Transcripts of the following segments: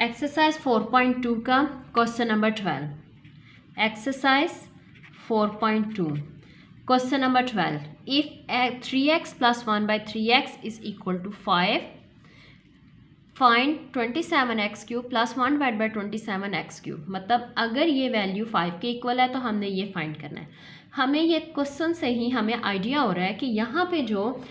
Exercise 4.2 का question number 12। Exercise 4.2 question number 12। If 3x + 1/3x is equal to 5, find 27x³ + 1/27x³। मतलब अगर ये value 5 के equal है तो हमने ये फाइंड करना है। हमें ये क्वेश्चन से ही हमें आइडिया हो रहा है कि यहाँ पे जो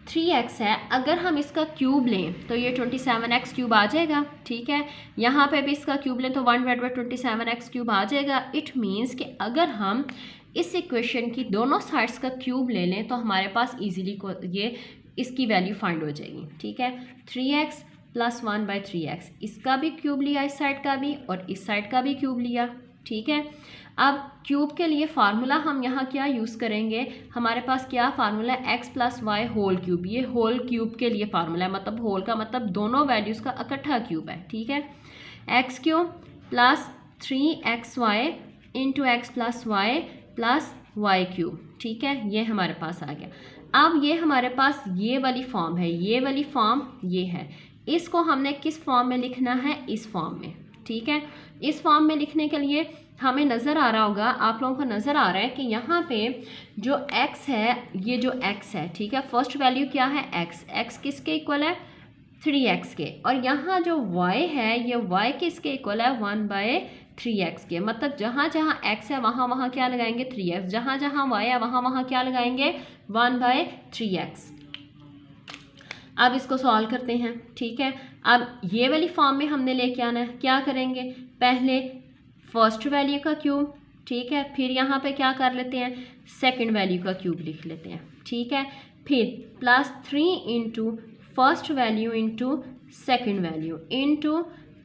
3x है, अगर हम इसका क्यूब लें तो ये 27x³ आ जाएगा। ठीक है, यहाँ पे भी इसका क्यूब लें तो 1/27x³ आ जाएगा। इट मीन्स कि अगर हम इस इक्वेशन की दोनों साइड्स का क्यूब ले लें तो हमारे पास इजीली ये इसकी वैल्यू फाइंड हो जाएगी। ठीक है, 3x + 1/3x, इसका भी क्यूब लिया इस साइड का भी और इस साइड का भी क्यूब लिया। ठीक है, अब क्यूब के लिए फार्मूला हम यहाँ क्या यूज़ करेंगे, हमारे पास क्या फार्मूला है, x + y होल क्यूब। ये होल क्यूब के लिए फार्मूला है, मतलब होल का मतलब दोनों वैल्यूज़ का इकट्ठा क्यूब है। ठीक है, x³ + 3xy × x + y + y³। ठीक है, ये हमारे पास आ गया। अब ये हमारे पास ये वाली फॉर्म है, ये वाली फॉर्म ये है। इसको हमने किस फॉर्म में लिखना है, इस फॉर्म में। ठीक है, इस फॉर्म में लिखने के लिए हमें नज़र आ रहा होगा, आप लोगों को नज़र आ रहा है कि यहाँ पे जो x है, ये जो x है, ठीक है, फर्स्ट वैल्यू क्या है, x किसके इक्वल है, 3x के। और यहाँ जो y है, ये y किसके इक्वल है, 1/3x के। मतलब जहाँ जहाँ x है वहाँ वहाँ क्या लगाएंगे, 3x, जहाँ जहाँ y है वहाँ वहाँ क्या लगाएंगे, 1/3x। अब इसको सॉल्व करते हैं। ठीक है, अब ये वाली फॉर्म में हमने लेके आना है। क्या करेंगे, पहले फर्स्ट वैल्यू का क्यूब, ठीक है, फिर यहाँ पे क्या कर लेते हैं, सेकंड वैल्यू का क्यूब लिख लेते हैं। ठीक है, फिर +3 × फर्स्ट वैल्यू × सेकंड वैल्यू ×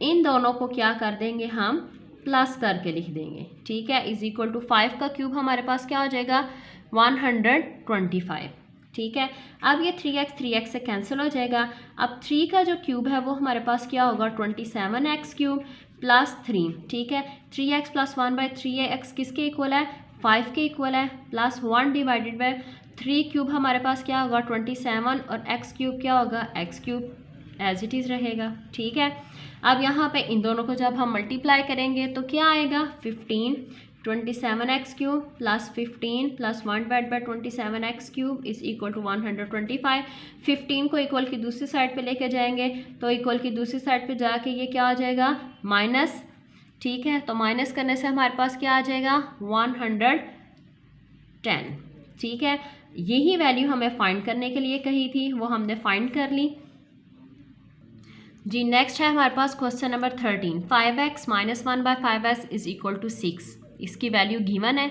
इन दोनों को क्या कर देंगे, हम प्लस करके लिख देंगे। ठीक है, इज इक्वल टू 5 का क्यूब हमारे पास क्या हो जाएगा, 125। ठीक है, अब ये 3x से कैंसिल हो जाएगा। अब 3 का जो क्यूब है वो हमारे पास क्या होगा, 27x³ + 3। ठीक है, 3x + 1/3x किसके इक्वल है, 5 के इक्वल है, +1/3³ हमारे पास क्या होगा, 27, और x³ क्या होगा, x³ एज इट इज़ रहेगा। ठीक है, अब यहाँ पे इन दोनों को जब हम मल्टीप्लाई करेंगे तो क्या आएगा, 15, 27x³ + 15 + 1/27x³ is equal to 125। 15 को इक्वल की दूसरी साइड पे लेके जाएंगे तो इक्वल की दूसरी साइड पे जाके ये क्या आ जाएगा, माइनस। ठीक है, तो माइनस करने से हमारे पास क्या आ जाएगा, 110। ठीक है, यही वैल्यू हमें फाइंड करने के लिए कही थी, वो हमने फाइंड कर ली जी। नेक्स्ट है हमारे पास question number 13। 5x - 1/5x is equal to 6, इसकी वैल्यू गिवन है।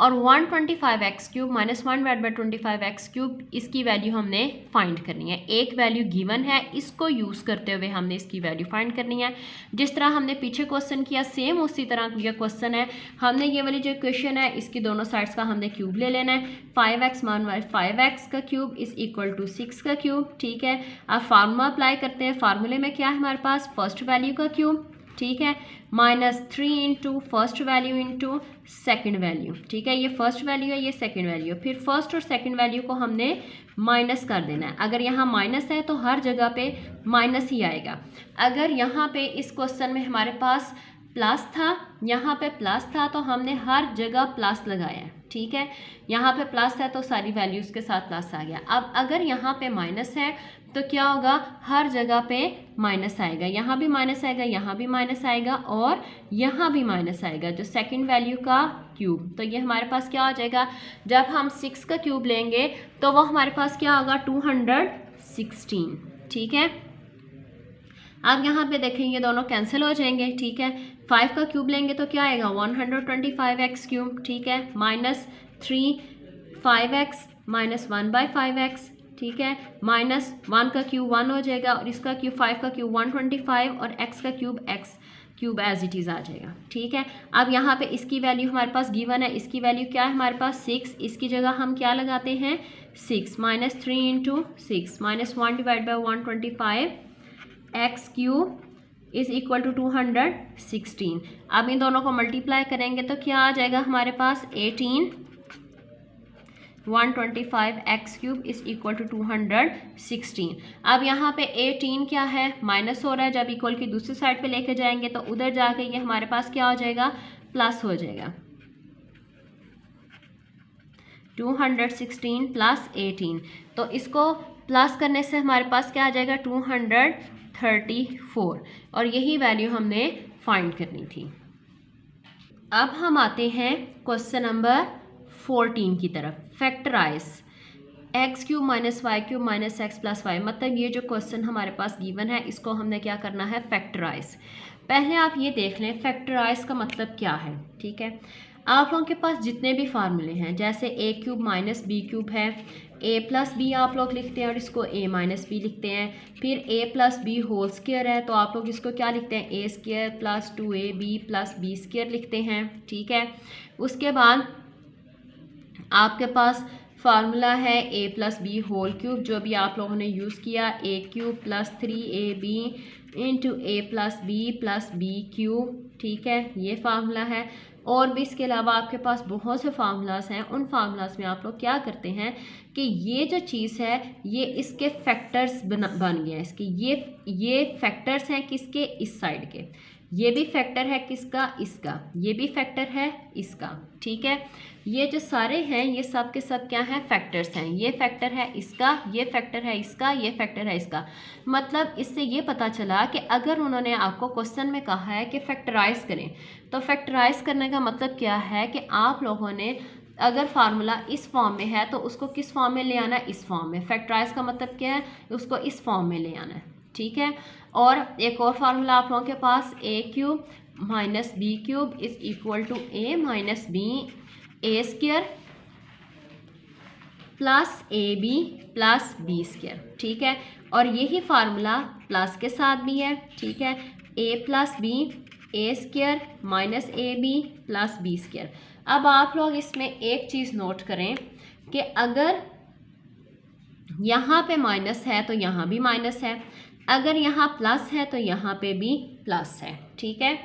और 125x³ - 1/25x³ इसकी वैल्यू हमने फाइंड करनी है। एक वैल्यू गिवन है, इसको यूज़ करते हुए हमने इसकी वैल्यू फाइंड करनी है। जिस तरह हमने पीछे क्वेश्चन किया सेम उसी तरह यह क्वेश्चन है। हमने ये वाली जो क्वेश्चन है इसकी दोनों साइड्स का हमने क्यूब ले लेना है। 5x - 1/5x का क्यूब इज इक्वल टू 6 का क्यूब। ठीक है, अब फार्मूला अप्लाई करते हैं। फार्मूले में क्या है हमारे पास, फर्स्ट वैल्यू का क्यूब, ठीक है, -3 × फर्स्ट वैल्यू × सेकंड वैल्यू। ठीक है, ये फर्स्ट वैल्यू है, ये सेकंड वैल्यू है। फिर फर्स्ट और सेकंड वैल्यू को हमने माइनस कर देना है। अगर यहाँ माइनस है तो हर जगह पे माइनस ही आएगा। अगर यहाँ पे इस क्वेश्चन में हमारे पास प्लस था, यहाँ पे प्लस था, तो हमने हर जगह प्लस लगाया है। ठीक है, यहाँ पे प्लस है तो सारी वैल्यूज़ के साथ प्लस आ गया। अब अगर यहाँ पे माइनस है तो क्या होगा, हर जगह पे माइनस आएगा। यहाँ भी माइनस आएगा, यहाँ भी माइनस आएगा और यहाँ भी माइनस आएगा, जो सेकंड वैल्यू का क्यूब। तो ये हमारे पास क्या हो जाएगा, जब हम 6 का क्यूब लेंगे तो वो हमारे पास क्या होगा, 216। ठीक है, अब यहाँ पे देखें ये दोनों कैंसिल हो जाएंगे। ठीक है, 5 का क्यूब लेंगे तो क्या आएगा, 125x³। ठीक है, -3 5x - 1/5x। ठीक है, -1 का क्यूब 1 हो जाएगा और इसका क्यूब 5 का क्यूब 125 और x का cube x³ as it is आ जाएगा। ठीक है, अब यहाँ पे इसकी वैल्यू हमारे पास गिवन है, इसकी वैल्यू क्या है हमारे पास, 6। इसकी जगह हम क्या लगाते हैं, 6 -3 × 6 -1/125 x³ इज इक्वल टू 216। अब इन दोनों को मल्टीप्लाई करेंगे तो क्या आ जाएगा हमारे पास, 18 125 x cube is equal to 216। अब यहाँ पे 18 क्या है, माइनस हो रहा है, जब इक्वल की दूसरी साइड पे लेके जाएंगे तो उधर जाके ये हमारे पास क्या हो जाएगा, प्लस हो जाएगा। 216 प्लस 18, तो इसको प्लस करने से हमारे पास क्या आ जाएगा, 234, और यही वैल्यू हमने फाइंड करनी थी। अब हम आते हैं क्वेश्चन नंबर 14 की तरफ। Factorise x cube minus y cube minus x plus y, मतलब ये जो क्वेश्चन हमारे पास गिवन है इसको हमने क्या करना है, फैक्टराइज। पहले आप ये देख लें फैक्टराइज का मतलब क्या है। ठीक है, आप लोगों के पास जितने भी फार्मूले हैं, जैसे ए क्यूब माइनस बी क्यूब है, ए प्लस बी आप लोग लिखते हैं और इसको ए माइनस बी लिखते हैं। फिर A plus B whole square है तो आप लोग इसको क्या लिखते हैं, A square plus 2ab plus B square लिखते हैं। ठीक है, उसके बाद आपके पास फार्मूला है A plus B whole cube, जो भी आप लोगों ने यूज़ किया, ए क्यूब प्लस 3ab इंटू ए प्लस बी क्यूब। ठीक है, ये फार्मूला है। और भी इसके अलावा आपके पास बहुत से फार्मूलाज हैं। उन फार्मूलाज में आप लोग क्या करते हैं कि ये जो चीज़ है ये इसके फैक्टर्स बन गया है। इसके ये फैक्टर्स हैं किसके, इस साइड के। ये भी फैक्टर है किसका, इसका। ये भी फैक्टर है इसका। ठीक है, ये जो सारे हैं ये सब के सब क्या हैं, फैक्टर्स हैं। ये फैक्टर है इसका, ये फैक्टर है इसका, ये फैक्टर है इसका। मतलब इससे ये पता चला कि अगर उन्होंने आपको क्वेश्चन में कहा है कि फैक्टराइज करें, तो फैक्टराइज करने का मतलब क्या है कि आप लोगों ने अगर फार्मूला इस फॉर्म में है तो उसको किस फॉर्म में ले आना है, इस फॉर्म में। फैक्टराइज का मतलब क्या है, उसको इस फॉर्म में ले आना है। ठीक है, और एक और फार्मूला आप लोगों के पास, A cube minus B cube is equal to A minus B A square plus A B plus B square. ठीक है, और यही फार्मूला प्लस के साथ भी है। ठीक है, A plus B A square minus A B plus B square. अब आप लोग इसमें एक चीज़ नोट करें कि अगर यहाँ पे माइनस है तो यहाँ भी माइनस है, अगर यहाँ प्लस है तो यहाँ पे भी प्लस है। ठीक है,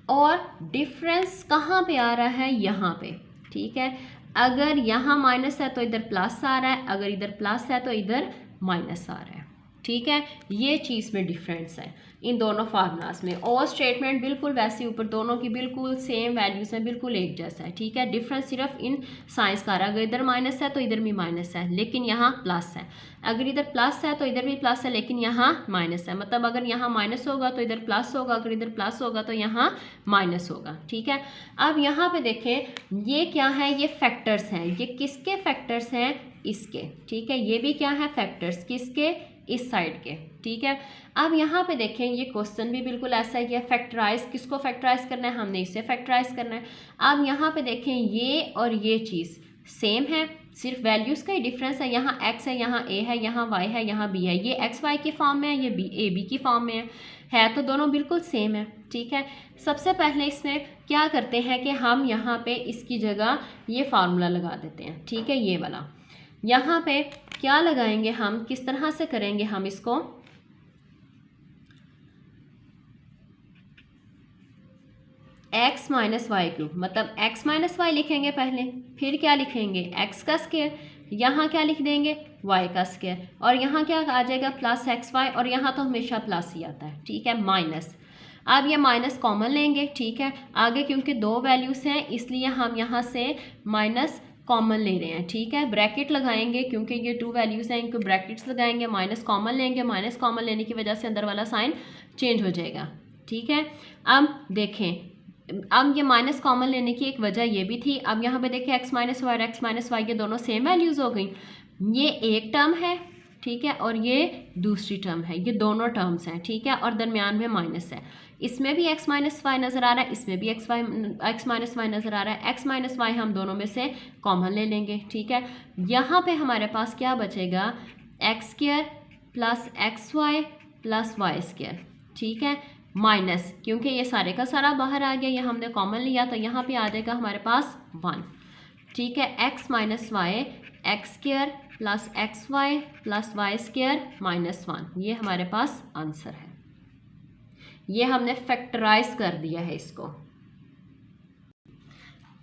और डिफरेंस कहाँ पे आ रहा है, यहाँ पे। ठीक है, अगर यहाँ माइनस है तो इधर प्लस आ रहा है, अगर इधर प्लस है तो इधर माइनस आ रहा है। ठीक है, ये चीज़ में डिफरेंस है इन दोनों फार्मूलाज में। और स्टेटमेंट बिल्कुल वैसे ऊपर दोनों की बिल्कुल सेम वैल्यूज हैं, बिल्कुल एक जैसा है। ठीक है, डिफरेंस सिर्फ इन साइंस का रहा, अगर इधर माइनस है तो इधर भी माइनस है लेकिन यहाँ प्लस है, अगर इधर प्लस है तो इधर भी प्लस है लेकिन यहाँ माइनस है। मतलब अगर यहाँ माइनस होगा तो इधर प्लस होगा, अगर इधर प्लस होगा तो यहाँ माइनस होगा। ठीक है, अब यहाँ पे देखें ये क्या है, ये फैक्टर्स हैं। ये किसके फैक्टर्स हैं, इसके। ठीक है, ये भी क्या है, फैक्टर्स किसके, इस साइड के। ठीक है, अब यहाँ पे देखें ये क्वेश्चन भी बिल्कुल ऐसा है कि फैक्टराइज किसको फैक्टराइज करना है, हमने इसे फैक्टराइज करना है। अब यहाँ पे देखें ये और ये चीज़ सेम है, सिर्फ वैल्यूज़ का ही डिफरेंस है। यहाँ x है, यहाँ a है, यहाँ y है, यहाँ b है। ये x y की फॉर्म में है, ये a b की फॉर्म में है तो दोनों बिल्कुल सेम है। ठीक है, सबसे पहले इसमें क्या करते हैं कि हम यहाँ पे इसकी जगह ये फार्मूला लगा देते हैं। ठीक है, ये वाला यहाँ पे क्या लगाएंगे हम, किस तरह से करेंगे हम इसको, x माइनस वाई क्यूब, मतलब x माइनस वाई लिखेंगे पहले, फिर क्या लिखेंगे, x का स्क्वायर, यहाँ क्या लिख देंगे, y का स्क्वायर, और यहाँ क्या आ जाएगा, प्लस एक्स वाई, और यहाँ तो हमेशा प्लस ही आता है। ठीक है, माइनस। अब ये माइनस कॉमन लेंगे। ठीक है, आगे क्योंकि दो वैल्यूज़ हैं इसलिए हम यहाँ से माइनस कॉमन ले रहे हैं। ठीक है, ब्रैकेट लगाएंगे क्योंकि ये टू वैल्यूज़ हैं, इनको ब्रैकेट्स लगाएंगे, माइनस कॉमन लेंगे। माइनस कॉमन लेने की वजह से अंदर वाला साइन चेंज हो जाएगा। ठीक है, अब देखें, अब ये माइनस कॉमन लेने की एक वजह ये भी थी। अब यहाँ पे देखें x माइनस वाई और x माइनस वाई ये दोनों सेम वैल्यूज़ हो गई। ये एक टर्म है, ठीक है, और ये दूसरी टर्म है, ये दोनों टर्म्स हैं। ठीक है, और दरमियान में माइनस है। इसमें भी x माइनस वाई नज़र आ रहा है, इसमें भी x माइनस वाई नज़र आ रहा है। x माइनस वाई हम दोनों में से कॉमन ले लेंगे। ठीक है, यहाँ पे हमारे पास क्या बचेगा, x square plus x y plus y square. ठीक है, माइनस, क्योंकि ये सारे का सारा बाहर आ गया, ये हमने कॉमन लिया तो यहाँ पे आ जाएगा हमारे पास 1। ठीक है, x minus y x square plus x y plus y square minus 1, ये हमारे पास आंसर है। ये हमने फैक्टराइज कर दिया है इसको।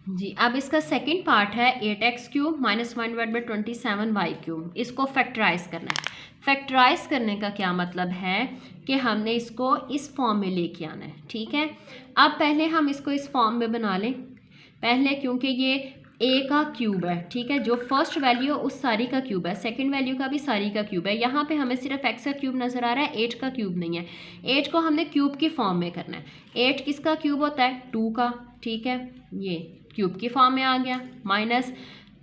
जी, अब इसका सेकंड पार्ट है 8x³ माइनस 1/27y³। इसको फैक्टराइज करना है। फैक्टराइज करने का क्या मतलब है कि हमने इसको इस फॉर्म में लेके आना है, ठीक है। अब पहले हम इसको इस फॉर्म में बना लें पहले, क्योंकि ये a का क्यूब है, ठीक है। जो फर्स्ट वैल्यू है उस सारी का क्यूब है, सेकंड वैल्यू का भी सारी का क्यूब है। यहाँ पे हमें सिर्फ x का क्यूब नज़र आ रहा है, 8 का क्यूब नहीं है। 8 को हमने क्यूब की फॉर्म में करना है। 8 किसका क्यूब होता है? 2 का, ठीक है। ये क्यूब की फॉर्म में आ गया। माइनस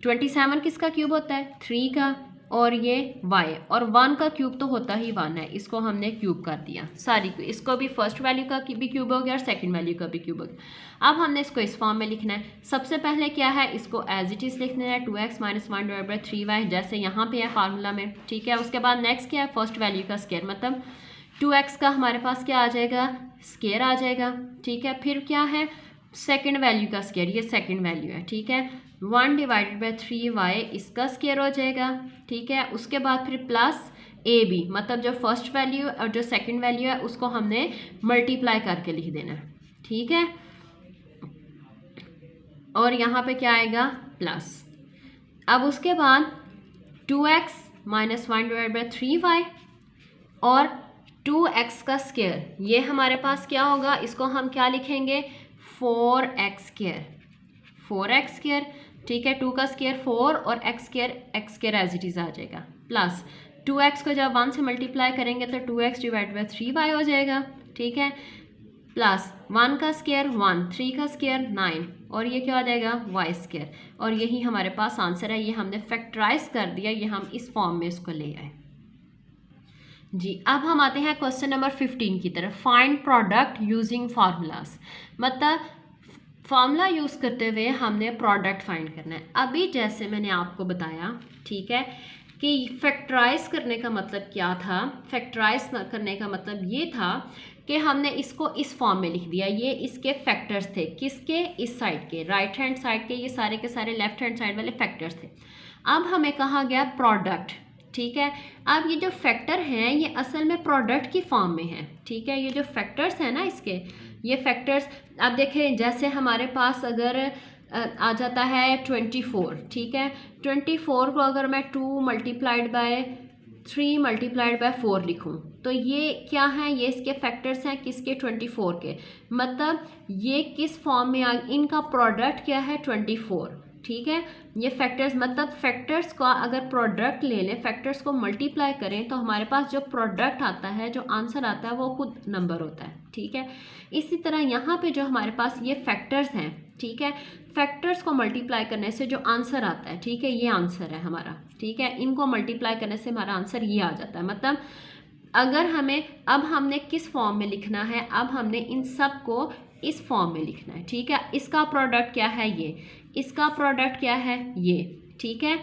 27 किसका क्यूब होता है? 3 का, और ये y, और 1 का क्यूब तो होता ही 1 है, इसको हमने क्यूब कर दिया सारी को। इसको भी फर्स्ट वैल्यू का भी क्यूब हो गया और सेकंड वैल्यू का भी क्यूब हो गया। अब हमने इसको इस फॉर्म में लिखना है। सबसे पहले क्या है, इसको एज इट इज़ लिखना है 2x माइनस 1/3y, जैसे यहाँ पे है फार्मूला में, ठीक है। उसके बाद नेक्स्ट क्या है, फर्स्ट वैल्यू का स्क्वायर, मतलब 2x का हमारे पास क्या आ जाएगा, स्क्वायर आ जाएगा, ठीक है। फिर क्या है, सेकंड वैल्यू का स्क्वायर, ये सेकंड वैल्यू है, ठीक है। 1/3y इसका स्क्वायर हो जाएगा, ठीक है। उसके बाद फिर प्लस ab, मतलब जो फर्स्ट वैल्यू और जो सेकंड वैल्यू है उसको हमने मल्टीप्लाई करके लिख देना है, ठीक है। और यहाँ पे क्या आएगा, प्लस। अब उसके बाद 2x माइनस 1/3y और 2x का स्क्वायर, ये हमारे पास क्या होगा, इसको हम क्या लिखेंगे, 4x², 4x², ठीक है। 2 का स्क्वायर 4 और x² एज इट इज़ आ जाएगा, प्लस 2x को जब 1 से मल्टीप्लाई करेंगे तो 2x/3y हो जाएगा, ठीक है। प्लस 1 का स्क्वायर 1, 3 का स्क्वायर 9, और ये क्या हो जाएगा, y²। और यही हमारे पास आंसर है। ये हमने फैक्टराइज कर दिया, ये हम इस फॉर्म में इसको ले आए। जी, अब हम आते हैं क्वेश्चन नंबर 15 की तरफ। फाइंड प्रोडक्ट यूजिंग फार्मूलाज, मतलब फार्मूला यूज़ करते हुए हमने प्रोडक्ट फाइंड करना है। अभी जैसे मैंने आपको बताया, ठीक है, कि फैक्टराइज करने का मतलब क्या था। फैक्टराइज करने का मतलब ये था कि हमने इसको इस फॉर्म में लिख दिया। ये इसके फैक्टर्स थे, किसके, इस साइड के, राइट हैंड साइड के, ये सारे के सारे लेफ्ट हैंड साइड वाले फैक्टर्स थे। अब हमें कहा गया प्रोडक्ट, ठीक है। अब ये जो फैक्टर हैं ये असल में प्रोडक्ट की फॉर्म में है, ठीक है। ये जो फैक्टर्स हैं ना इसके, ये फैक्टर्स, अब देखें जैसे हमारे पास अगर आ जाता है 24, ठीक है। 24 को अगर मैं 2 मल्टीप्लाइड बाय 3 मल्टीप्लाइड बाय 4 लिखूं तो ये क्या है, ये इसके फैक्टर्स हैं, किसके, 24 के। मतलब ये किस फॉर्म में आ, इनका प्रोडक्ट क्या है, 24, ठीक है। ये फैक्टर्स, मतलब फैक्टर्स का अगर प्रोडक्ट ले लें, फैक्टर्स को मल्टीप्लाई करें तो हमारे पास जो प्रोडक्ट आता है, जो आंसर आता है, वो खुद नंबर होता है, ठीक है। इसी तरह यहाँ पे जो हमारे पास ये फैक्टर्स हैं, ठीक है, फैक्टर्स को मल्टीप्लाई करने से जो आंसर आता है, ठीक है, ये आंसर है हमारा, ठीक है। इनको मल्टीप्लाई करने से हमारा आंसर ये आ जाता है। मतलब अगर हमें, अब हमने किस फॉर्म में लिखना है, अब हमने इन सब को इस फॉर्म में लिखना है, ठीक है। इसका प्रोडक्ट क्या है, ये, इसका प्रोडक्ट क्या है, ये, ठीक है।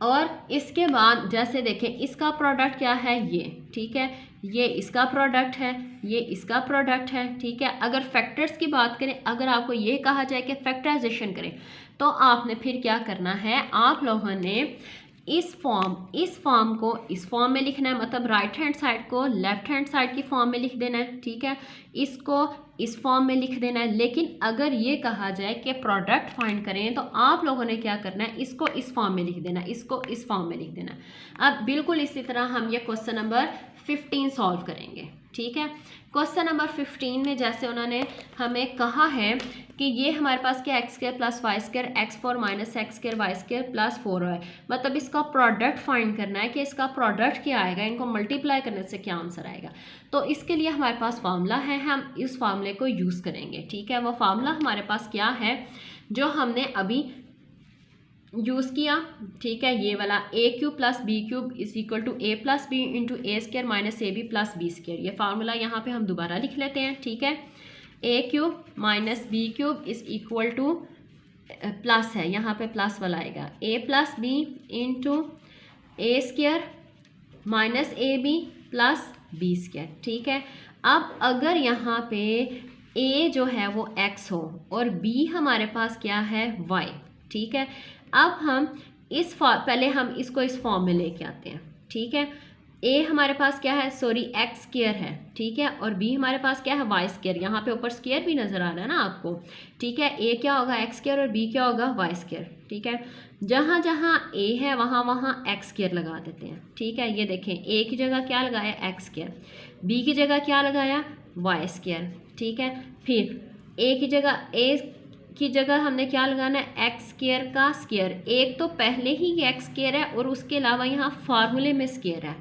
और इसके बाद जैसे देखें, इसका प्रोडक्ट क्या है, ये, ठीक है। ये इसका प्रोडक्ट है, ये इसका प्रोडक्ट है, ठीक है। अगर फैक्टर्स की बात करें, अगर आपको ये कहा जाए कि फैक्टराइजेशन करें, तो आपने फिर क्या करना है, आप लोगों ने इस फॉर्म को इस फॉर्म में लिखना है, मतलब राइट हैंड साइड को लेफ्ट हैंड साइड की फॉर्म में लिख देना है, ठीक है। इसको इस फॉर्म में लिख देना है। लेकिन अगर ये कहा जाए कि प्रोडक्ट फाइंड करें तो आप लोगों ने क्या करना है, इसको इस फॉर्म में लिख देना है, इसको इस फॉर्म में लिख देना है। अब बिल्कुल इसी तरह हम ये क्वेश्चन नंबर 15 सॉल्व करेंगे, ठीक है। क्वेश्चन नंबर 15 में जैसे उन्होंने हमें कहा है कि ये हमारे पास क्या, x² plus y² x4 minus x² y² plus 4y, मतलब इसका प्रोडक्ट फाइंड करना है कि इसका प्रोडक्ट क्या आएगा, इनको मल्टीप्लाई करने से क्या आंसर आएगा। तो इसके लिए हमारे पास फार्मूला है, हम इस फार्मूले को यूज़ करेंगे, ठीक है। वो फार्मूला हमारे पास क्या है, जो हमने अभी यूज़ किया, ठीक है, ये वाला a³ plus b³ is equal to a plus b into a² minus ab plus b²। ये फार्मूला यहाँ पे हम दोबारा लिख लेते हैं, ठीक है। a³ minus b³ is equal to, plus है यहाँ पे, प्लस वाला आएगा, a plus b into a² minus ab plus b², ठीक है। अब अगर यहाँ पे a जो है वो x हो और b हमारे पास क्या है, y, ठीक है। अब हम पहले हम इसको इस फॉर्म में लेके आते हैं, ठीक है। ए हमारे पास क्या है, सॉरी एक्स स्क्वायर है, ठीक है, और बी हमारे पास क्या है, वाई स्क्वायर। यहाँ पे ऊपर स्क्वायर भी नज़र आ रहा है ना आपको, ठीक है। ए क्या होगा, एक्स स्क्वायर, और बी क्या होगा, वाई स्क्वायर, ठीक है। जहाँ जहाँ ए है वहाँ वहाँ एक्स स्क्वायर लगा देते हैं, ठीक है। ये देखें, ए की जगह क्या लगाया, एक्स स्क्वायर, बी की जगह क्या लगाया, वाई स्क्वायर, ठीक है। फिर ए की जगह हमने क्या लगाना है, एक्स स्क्वायर का स्क्वायर। एक तो पहले ही एक्स स्क्वायर है और उसके अलावा यहाँ फार्मूले में स्क्वायर है,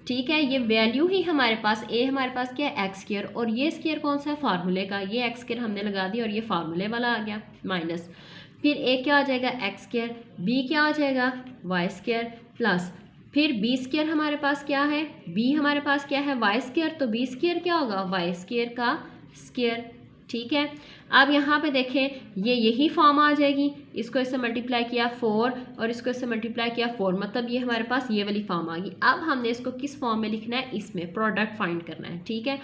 ठीक है। ये वैल्यू ही हमारे पास, ए हमारे पास क्या है, एक्स स्क्वायर, और ये स्क्वायर कौन सा है, फार्मूले का। ये एक्स स्क्वायर हमने लगा दिया और ये फार्मूले वाला आ गया माइनस। फिर ए क्या आ जाएगा, एक्स स्क्वायर, बी क्या आ जाएगा, वाई स्क्वायर, प्लस फिर बी स्क्वायर हमारे पास क्या है, बी हमारे पास क्या है, वाई स्क्वायर, तो बी स्क्वायर क्या होगा, वाई स्क्वायर का स्क्वायर, ठीक है। अब यहाँ पे देखें, ये यही फॉर्म आ जाएगी, इसको इससे मल्टीप्लाई किया 4 और इसको इससे मल्टीप्लाई किया 4, मतलब ये हमारे पास ये वाली फॉर्म आ गई। अब हमने इसको किस फॉर्म में लिखना है, इसमें प्रोडक्ट फाइंड करना है, ठीक है।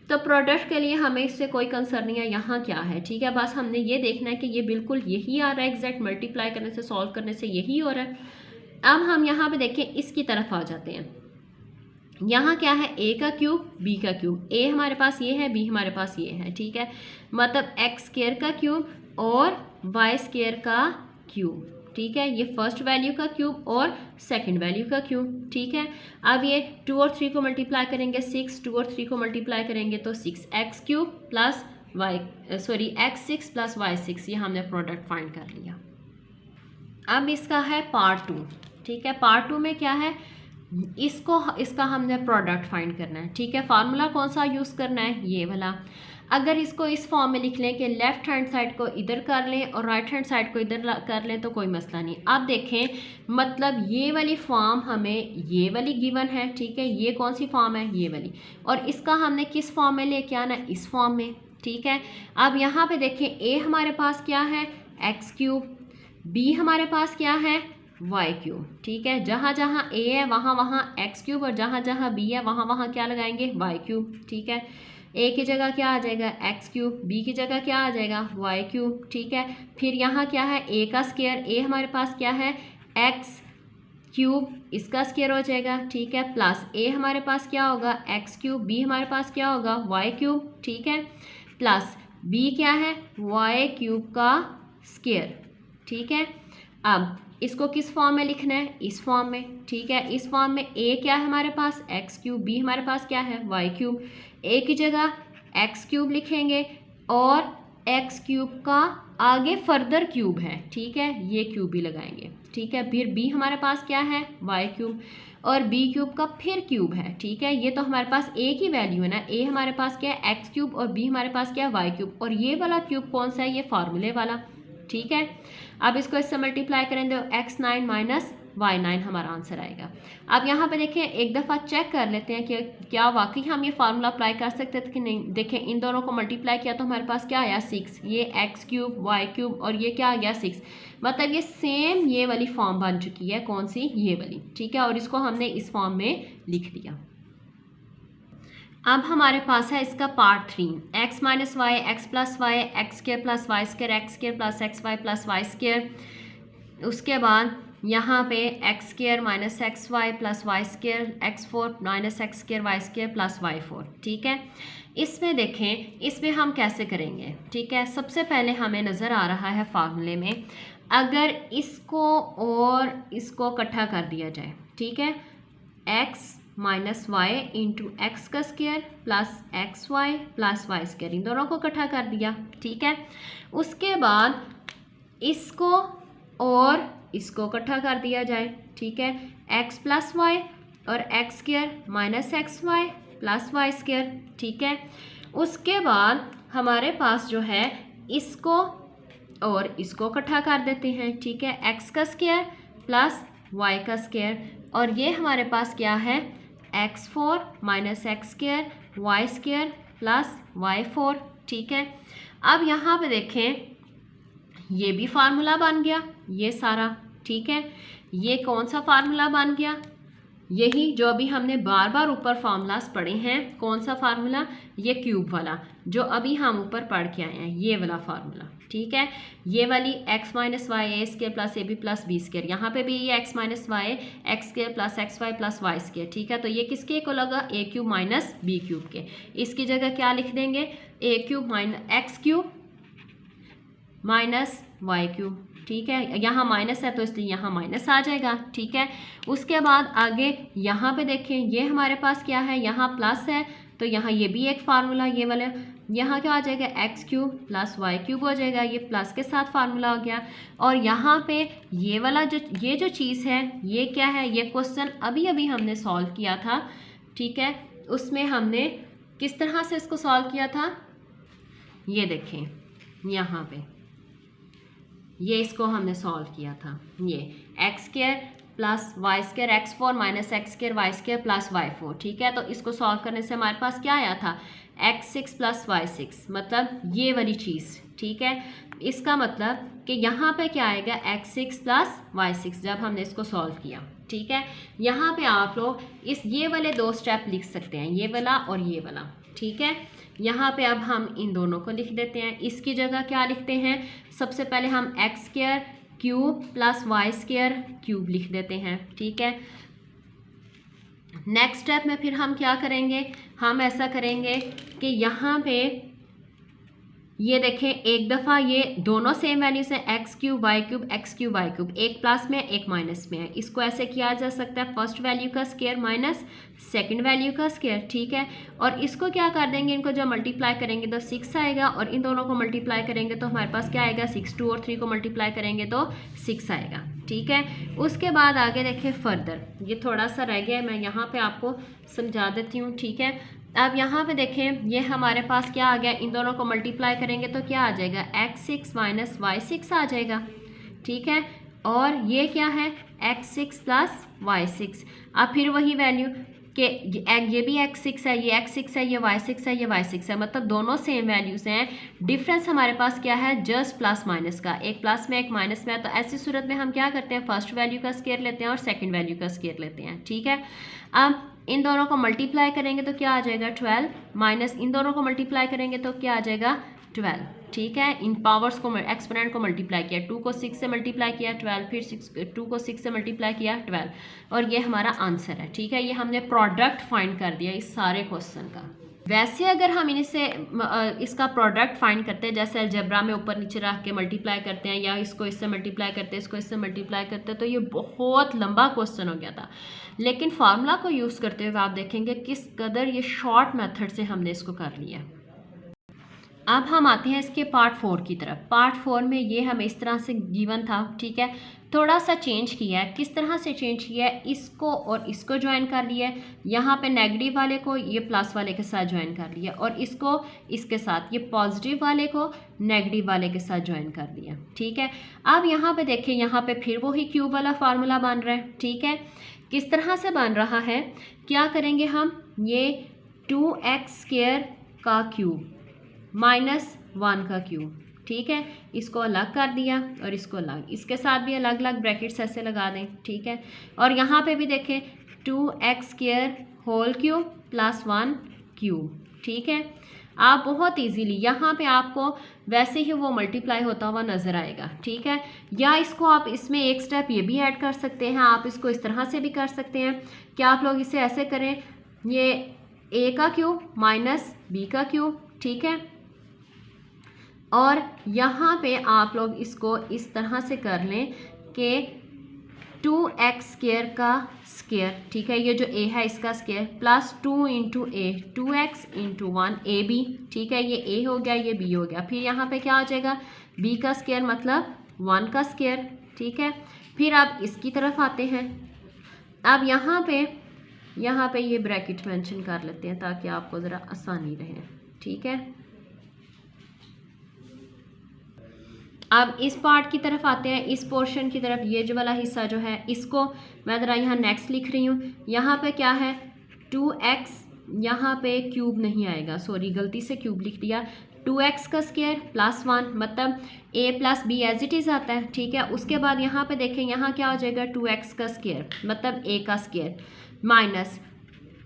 तो प्रोडक्ट के लिए हमें इससे कोई कंसर्न नहीं है, यहाँ क्या है, ठीक है। बस हमने ये देखना है कि ये बिल्कुल यही आ रहा है, एग्जैक्ट मल्टीप्लाई करने से, सॉल्व करने से यही हो रहा है। अब हम यहाँ पे देखें, इसकी तरफ आ जाते हैं। यहाँ क्या है, ए का क्यूब, बी का क्यूब, ए हमारे पास ये है, बी हमारे पास ये है, ठीक है। मतलब एक्स स्क्वायर का क्यूब और वाई स्क्वायर का क्यूब, ठीक है। ये फर्स्ट वैल्यू का क्यूब और सेकंड वैल्यू का क्यूब, ठीक है। अब ये 2 और 3 को मल्टीप्लाई करेंगे, 6, 2 और 3 को मल्टीप्लाई करेंगे तो 6x cube plus x6 plus y6, ये हमने प्रोडक्ट फाइंड कर लिया। अब इसका है पार्ट 2, ठीक है। पार्ट 2 में क्या है, इसका हमने प्रोडक्ट फाइंड करना है, ठीक है। फार्मूला कौन सा यूज़ करना है, ये वाला। अगर इसको इस फॉर्म में लिख लें कि लेफ़्ट हैंड साइड को इधर कर लें और राइट हैंड साइड को इधर कर लें तो कोई मसला नहीं। अब देखें, मतलब ये वाली फॉर्म हमें ये वाली गिवन है, ठीक है। ये कौन सी फॉर्म है, ये वाली, और इसका हमने किस फॉर्म में लेके आना है, इस फॉर्म में, ठीक है। अब यहाँ पे देखें, ए हमारे पास क्या है, एक्स क्यूब, बी हमारे पास क्या है, वाई क्यूब, ठीक है। जहाँ जहाँ ए है वहाँ वहाँ एक्स क्यूब, और जहाँ जहाँ बी है वहाँ वहाँ क्या लगाएंगे, वाई क्यूब, ठीक है। ए की जगह क्या आ जाएगा, एक्स क्यूब, बी की जगह क्या आ जाएगा, वाई क्यूब, ठीक है। फिर यहाँ क्या है, ए का स्क्वायर, ए हमारे पास क्या है, एक्स क्यूब, इसका स्क्वायर हो जाएगा, ठीक है, प्लस ए हमारे पास क्या होगा, एक्स क्यूब, बी हमारे पास क्या होगा, वाई क्यूब, ठीक है, प्लस बी क्या है, वाई क्यूब का स्क्वायर, ठीक है। अब इसको किस फॉर्म में लिखना है, इस फॉर्म में, ठीक है। इस फॉर्म में ए क्या है हमारे पास, एक्स क्यूब, बी हमारे पास क्या है, वाई क्यूब। ए की जगह एक्स क्यूब लिखेंगे और एक्स क्यूब का आगे फर्दर क्यूब है, ठीक है, ये क्यूब भी लगाएंगे, ठीक है। फिर बी हमारे पास क्या है, वाई क्यूब, और बी क्यूब का फिर क्यूब है, ठीक है। ये तो हमारे पास ए की वैल्यू है ना, ए हमारे पास क्या है, एक्स क्यूब, और बी हमारे पास क्या है, वाई क्यूब, और ये वाला क्यूब कौन सा है, ये फार्मूले वाला, ठीक है। अब इसको इससे मल्टीप्लाई करें तो x9 माइनस y9 हमारा आंसर आएगा। अब यहाँ पे देखें, एक दफ़ा चेक कर लेते हैं कि क्या वाकई हम ये फार्मूला अप्लाई कर सकते थे कि नहीं। देखें, इन दोनों को मल्टीप्लाई किया तो हमारे पास क्या आया, 6, ये x क्यूब, y क्यूब, और ये क्या आ गया 6, मतलब ये सेम ये वाली फॉर्म बन चुकी है, कौन सी, ये वाली, ठीक है। और इसको हमने इस फॉर्म में लिख दिया। अब हमारे पास है इसका part 3, x minus y, x plus y, x square plus y square, x square plus x y plus y square. उसके बाद यहाँ पे x square minus x y plus y square, x4 minus x square y square plus y4, ठीक है। इसमें देखें, इसमें हम कैसे करेंगे, ठीक है। सबसे पहले हमें नज़र आ रहा है फार्मूले में, अगर इसको और इसको इकट्ठा कर दिया जाए, ठीक है, x minus y into x का square plus x y plus y square, इन दोनों को इकट्ठा कर दिया, ठीक है। उसके बाद इसको और इसको इकट्ठा कर दिया जाए, ठीक है, एक्स प्लस वाई और x square minus x y plus y square, ठीक है। उसके बाद हमारे पास जो है, इसको और इसको इकट्ठा कर देते हैं, ठीक है, एक्स का स्क्वायर प्लस वाई का स्क्वायर, और ये हमारे पास क्या है, x4 minus x square y square plus y4, ठीक है। अब यहाँ पे देखें, ये भी फार्मूला बन गया, ये सारा, ठीक है। ये कौन सा फार्मूला बन गया, यही जो अभी हमने बार बार ऊपर फार्मूलाज पढ़े हैं, कौन सा फार्मूला, ये क्यूब वाला जो अभी हम ऊपर पढ़ के आए हैं, ये वाला फार्मूला, ठीक है। ये वाली x minus y a square plus A B plus b square, यहाँ पे भी ये x minus y x square plus x y plus y square, ठीक है। तो ये किसके को लगा, a cube minus B cube के। इसकी जगह क्या लिख देंगे, a cube minus x cube minus y cube, ठीक है। यहाँ माइनस है तो इसलिए यहाँ माइनस आ जाएगा, ठीक है। उसके बाद आगे यहाँ पे देखें, ये हमारे पास क्या है, यहाँ प्लस है तो यहाँ ये भी एक फार्मूला, ये वाला यहाँ क्या आ जाएगा, x cube plus y cube हो जाएगा, ये प्लस के साथ फार्मूला हो गया। और यहाँ पे ये वाला ये जो चीज़ है, ये क्या है, ये क्वेश्चन अभी अभी हमने सॉल्व किया था, ठीक है। उसमें हमने किस तरह से इसको सॉल्व किया था, ये देखें यहाँ पे, ये इसको हमने सॉल्व किया था, ये x square plus y square x four minus x square y square plus y four, ठीक है। तो इसको सॉल्व करने से हमारे पास क्या आया था, x six plus y six, मतलब ये वाली चीज़, ठीक है। इसका मतलब कि यहाँ पे क्या आएगा, x six plus y six, जब हमने इसको सॉल्व किया, ठीक है। यहाँ पे आप लोग इस ये वाले दो स्टेप लिख सकते हैं, ये वाला और ये वाला, ठीक है। यहाँ पे अब हम इन दोनों को लिख देते हैं। इसकी जगह क्या लिखते हैं, सबसे पहले हम x square cube plus y square cube लिख देते हैं, ठीक है। नेक्स्ट स्टेप में फिर हम क्या करेंगे, हम ऐसा करेंगे कि यहाँ पे ये देखें, एक दफ़ा ये दोनों सेम वैल्यूज हैं, x cube y cube x cube y cube, एक प्लस में एक माइनस में है। इसको ऐसे किया जा सकता है, फर्स्ट वैल्यू का स्क्वायर माइनस सेकंड वैल्यू का स्क्वायर, ठीक है। और इसको क्या कर देंगे, इनको जब मल्टीप्लाई करेंगे तो 6 आएगा, और इन दोनों को मल्टीप्लाई करेंगे तो हमारे पास क्या आएगा, 6, 2 और 3 को मल्टीप्लाई करेंगे तो 6 आएगा, ठीक है। उसके बाद आगे देखें फर्दर, ये थोड़ा सा रह गया है, मैं यहाँ पर आपको समझा देती हूँ, ठीक है। अब यहाँ पे देखें, ये हमारे पास क्या आ गया, इन दोनों को मल्टीप्लाई करेंगे तो क्या आ जाएगा, x six minus y six आ जाएगा, ठीक है। और ये क्या है, x six plus y six. अब फिर वही वैल्यू कि ये भी एक्स सिक्स है, ये एक्स सिक्स है, ये वाई सिक्स है, ये वाई सिक्स है, मतलब दोनों सेम वैल्यूज़ हैं। डिफरेंस हमारे पास क्या है, जस्ट प्लस माइनस का, एक प्लस में एक माइनस में है। तो ऐसी सूरत में हम क्या करते हैं, फर्स्ट वैल्यू का स्क्वायर लेते हैं और सेकेंड वैल्यू का स्क्वायर लेते हैं, ठीक है। अब इन दोनों को मल्टीप्लाई करेंगे तो क्या आ जाएगा, 12 माइनस इन दोनों को मल्टीप्लाई करेंगे तो क्या आ जाएगा, 12, ठीक है। इन पावर्स को, एक्सपोनेंट को मल्टीप्लाई किया, 2 को 6 से मल्टीप्लाई किया 12, फिर 2 को 6 से मल्टीप्लाई किया 12, और ये हमारा आंसर है, ठीक है। ये हमने प्रोडक्ट फाइंड कर दिया इस सारे क्वेश्चन का। वैसे अगर हम इनसे इसका प्रोडक्ट फाइंड करते हैं, जैसे अलजेब्रा में ऊपर नीचे रख के मल्टीप्लाई करते हैं, या इसको इससे मल्टीप्लाई करते हैं, इसको इससे मल्टीप्लाई करते हैं, तो ये बहुत लंबा क्वेश्चन हो गया था। लेकिन फार्मूला को यूज़ करते हुए आप देखेंगे किस कदर ये शॉर्ट मेथड से हमने इसको कर लिया। अब हम आते हैं इसके पार्ट 4 की तरफ। पार्ट 4 में ये हमें इस तरह से गिवन था, ठीक है। थोड़ा सा चेंज किया है। किस तरह से चेंज किया है, इसको और इसको ज्वाइन कर लिया है, यहाँ पे नेगेटिव वाले को ये प्लस वाले के साथ ज्वाइन कर लिया, और इसको इसके साथ, ये पॉजिटिव वाले को नेगेटिव वाले के साथ ज्वाइन कर लिया, ठीक है। अब यहाँ पे देखें, यहाँ पे फिर वही क्यूब वाला फार्मूला बन रहा है, ठीक है। किस तरह से बन रहा है, क्या करेंगे हम, ये 2x स्क्वायर का क्यूब माइनस 1 का क्यूब, ठीक है, इसको अलग कर दिया और इसको अलग, इसके साथ भी अलग अलग ब्रैकेट्स ऐसे लगा दें, ठीक है। और यहाँ पे भी देखें 2x square whole cube plus 1 cube, ठीक है। आप बहुत इजीली यहाँ पे आपको वैसे ही वो मल्टीप्लाई होता हुआ नज़र आएगा, ठीक है। या इसको आप इसमें एक स्टेप ये भी ऐड कर सकते हैं, आप इसको इस तरह से भी कर सकते हैं कि आप लोग इसे ऐसे करें, ये a का क्यूब माइनस b का क्यूब, ठीक है। और यहाँ पे आप लोग इसको इस तरह से कर लें कि 2x स्क्वायर का स्क्वायर, ठीक है, ये जो a है इसका square plus 2 into a, 2x into 1 a b, ठीक है, ये a हो गया, ये b हो गया। फिर यहाँ पे क्या हो जाएगा, b का स्क्वायर मतलब 1 का स्क्वायर, ठीक है। फिर आप इसकी तरफ आते हैं। अब यहाँ पे ये ब्रैकेट मेंशन कर लेते हैं ताकि आपको ज़रा आसानी रहे, ठीक है। अब इस पार्ट की तरफ आते हैं, इस पोर्शन की तरफ। ये जो वाला हिस्सा जो है, इसको मैं ज़रा यहाँ नेक्स्ट लिख रही हूँ। यहाँ पे क्या है, 2x, यहाँ पे क्यूब नहीं आएगा, सॉरी गलती से क्यूब लिख दिया, 2x का स्क्वायर प्लस 1, मतलब a plus b as it is आता है, ठीक है। उसके बाद यहाँ पे देखें, यहाँ क्या हो जाएगा, 2x का स्क्वायर मतलब a का स्क्वायर माइनस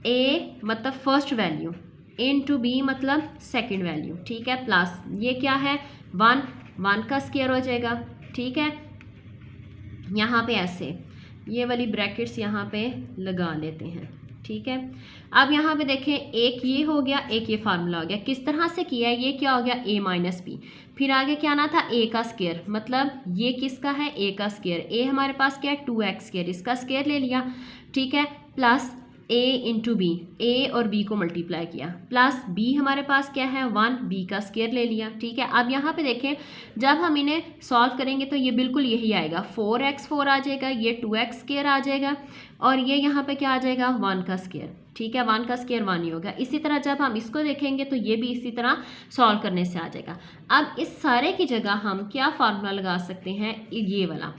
ए मतलब फर्स्ट वैल्यू इनटू बी मतलब सेकंड वैल्यू, ठीक है, प्लस ये क्या है 1 का स्क्वायर हो जाएगा, ठीक है। यहाँ पे ऐसे ये वाली ब्रैकेट्स यहाँ पे लगा लेते हैं, ठीक है। अब यहाँ पे देखें एक ये हो गया, एक ये फार्मूला हो गया। किस तरह से किया है, ये क्या हो गया a माइनस बी, फिर आगे क्या आना था a का स्क्वायर, मतलब ये किसका है a का स्क्वायर, a हमारे पास क्या है 2x स्क्वायर, इसका स्क्वायर ले लिया, ठीक है, प्लस a इंटू बी, ए और b को मल्टीप्लाई किया, प्लस b हमारे पास क्या है 1, b का स्क्वायर ले लिया, ठीक है। अब यहाँ पे देखें जब हम इन्हें सॉल्व करेंगे तो ये बिल्कुल यही आएगा, 4x4 आ जाएगा, ये 2x स्क्वायर आ जाएगा और ये यहाँ पे क्या आ जाएगा 1 का स्क्वायर, ठीक है, 1 का स्क्वायर 1 ही होगा। इसी तरह जब हम इसको देखेंगे तो ये भी इसी तरह सॉल्व करने से आ जाएगा। अब इस सारे की जगह हम क्या फार्मूला लगा सकते हैं, ये वाला,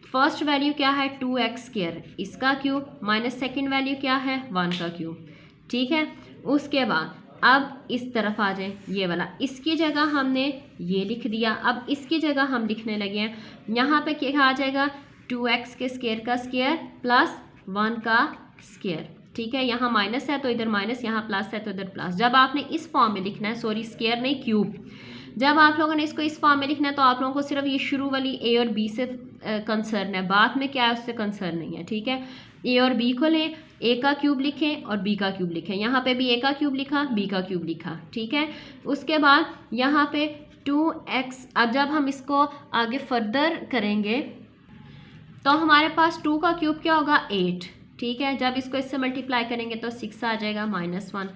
फर्स्ट वैल्यू क्या है 2x स्क्वायर, इसका क्यूब, माइनस सेकेंड वैल्यू क्या है 1 का क्यूब, ठीक है। उसके बाद अब इस तरफ आ जाए ये वाला, इसकी जगह हमने ये लिख दिया, अब इसकी जगह हम लिखने लगे हैं, यहाँ पे क्या आ जाएगा 2x के स्क्वायर का स्क्वायर प्लस 1 का स्क्वायर, ठीक है। यहाँ माइनस है तो इधर माइनस, यहाँ प्लस है तो इधर प्लस। जब आपने इस फॉर्म में लिखना है, सॉरी स्क्वायर नहीं क्यूब, जब आप लोगों ने इसको इस फॉर्म में लिखना है तो आप लोगों को सिर्फ ये शुरू वाली ए और बी से कंसर्न है, बाद में क्या है उससे कंसर्न नहीं है, ठीक है। ए और बी को लें, ए का क्यूब लिखें और बी का क्यूब लिखें, यहाँ पे भी ए का क्यूब लिखा, बी का क्यूब लिखा, ठीक है। उसके बाद यहाँ पे 2x, अब जब हम इसको आगे फर्दर करेंगे तो हमारे पास 2 का क्यूब क्या होगा 8, ठीक है। जब इसको इससे मल्टीप्लाई करेंगे तो 6 आ जाएगा -1,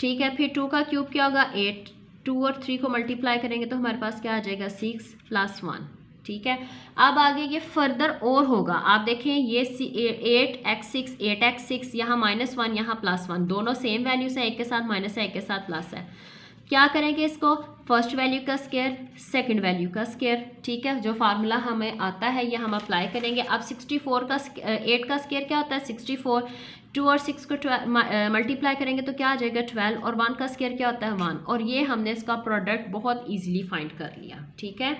ठीक है। फिर 2 का क्यूब क्या होगा 8, 2 और 3 को मल्टीप्लाई करेंगे तो हमारे पास क्या आ जाएगा 6 + 1, ठीक है। अब आगे ये फर्दर और होगा, आप देखें ये 8x6 8x6, यहाँ -1 यहाँ +1, दोनों सेम वैल्यूज है, एक के साथ माइनस है एक के साथ प्लस है। क्या करेंगे इसको, फर्स्ट वैल्यू का स्क्वायर सेकंड वैल्यू का स्क्वायर, ठीक है। जो फार्मूला हमें आता है ये हम अप्लाई करेंगे। अब 64 का 8 का स्क्वायर क्या होता है 64, 2 और 6 को मल्टीप्लाई करेंगे तो क्या आ जाएगा 12, और 1 का स्क्वायर क्या होता है 1, और ये हमने इसका प्रोडक्ट बहुत ईजिली फाइंड कर लिया, ठीक है।